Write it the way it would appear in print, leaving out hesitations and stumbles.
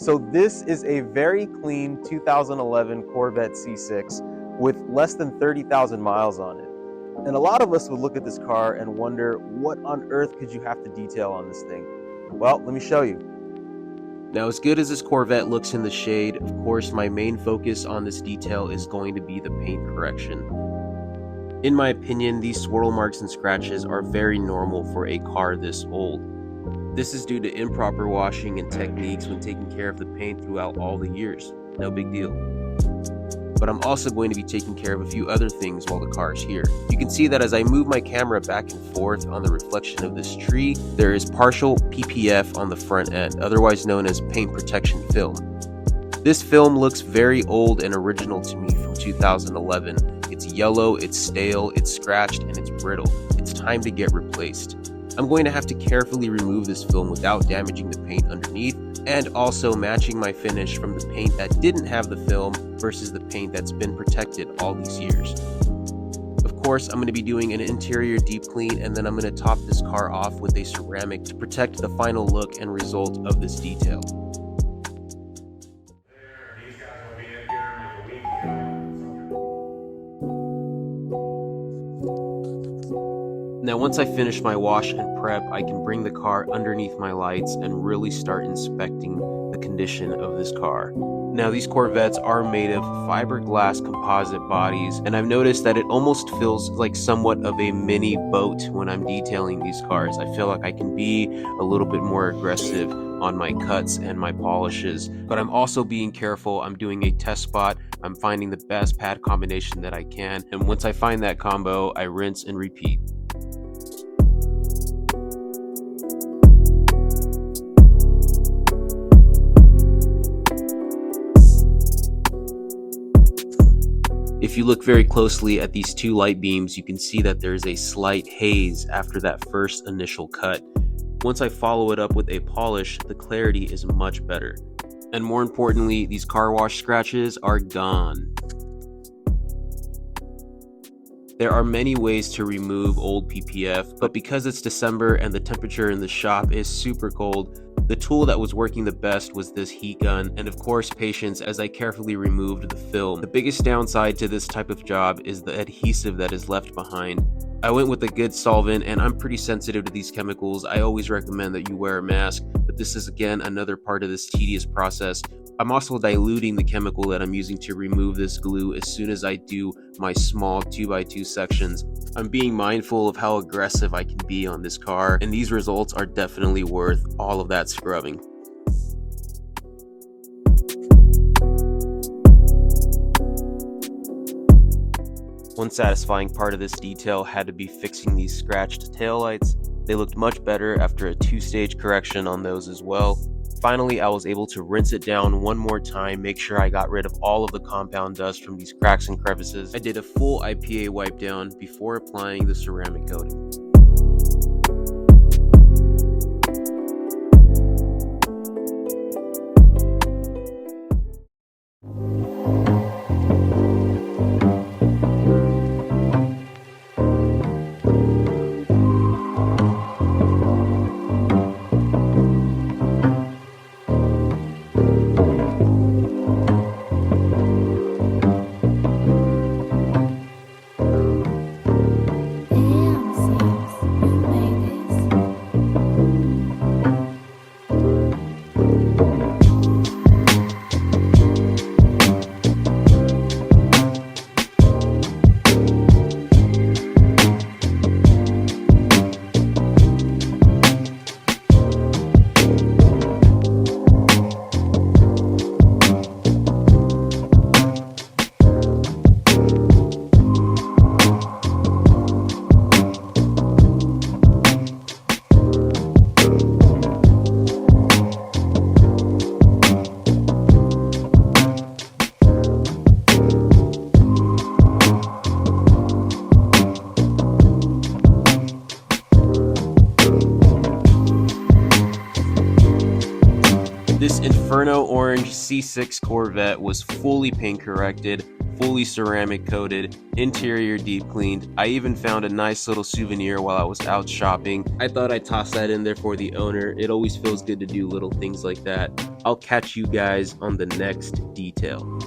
So this is a very clean 2011 Corvette C6 with less than 30,000 miles on it. And a lot of us would look at this car and wonder, what on earth could you have to detail on this thing? Well, let me show you. Now, as good as this Corvette looks in the shade, of course, my main focus on this detail is going to be the paint correction. In my opinion, these swirl marks and scratches are very normal for a car this old. This is due to improper washing and techniques when taking care of the paint throughout all the years. No big deal. But I'm also going to be taking care of a few other things while the car is here. You can see that as I move my camera back and forth on the reflection of this tree, there is partial PPF on the front end, otherwise known as paint protection film. This film looks very old and original to me from 2011. It's yellow, it's stale, it's scratched, and it's brittle. It's time to get replaced. I'm going to have to carefully remove this film without damaging the paint underneath, and also matching my finish from the paint that didn't have the film versus the paint that's been protected all these years. Of course, I'm going to be doing an interior deep clean, and then I'm going to top this car off with a ceramic to protect the final look and result of this detail. Now, once I finish my wash and prep, I can bring the car underneath my lights and really start inspecting the condition of this car. Now, these Corvettes are made of fiberglass composite bodies, and I've noticed that it almost feels like somewhat of a mini boat when I'm detailing these cars. I feel like I can be a little bit more aggressive on my cuts and my polishes, but I'm also being careful. I'm doing a test spot. I'm finding the best pad combination that I can, and once I find that combo, I rinse and repeat. If you look very closely at these two light beams, you can see that there's a slight haze after that first initial cut. Once I follow it up with a polish, the clarity is much better. And more importantly, these car wash scratches are gone. There are many ways to remove old PPF, but because it's December and the temperature in the shop is super cold, the tool that was working the best was this heat gun, and of course patience as I carefully removed the film. The biggest downside to this type of job is the adhesive that is left behind. I went with a good solvent, and I'm pretty sensitive to these chemicals. I always recommend that you wear a mask, but this is again another part of this tedious process. I'm also diluting the chemical that I'm using to remove this glue as soon as I do my small 2x2 sections. I'm being mindful of how aggressive I can be on this car, and these results are definitely worth all of that scrubbing. One satisfying part of this detail had to be fixing these scratched taillights. They looked much better after a 2-stage correction on those as well. Finally, I was able to rinse it down one more time, make sure I got rid of all of the compound dust from these cracks and crevices. I did a full IPA wipe down before applying the ceramic coating. This Inferno Orange C6 Corvette was fully paint corrected, fully ceramic coated, interior deep cleaned. I even found a nice little souvenir while I was out shopping. I thought I'd toss that in there for the owner. It always feels good to do little things like that. I'll catch you guys on the next detail.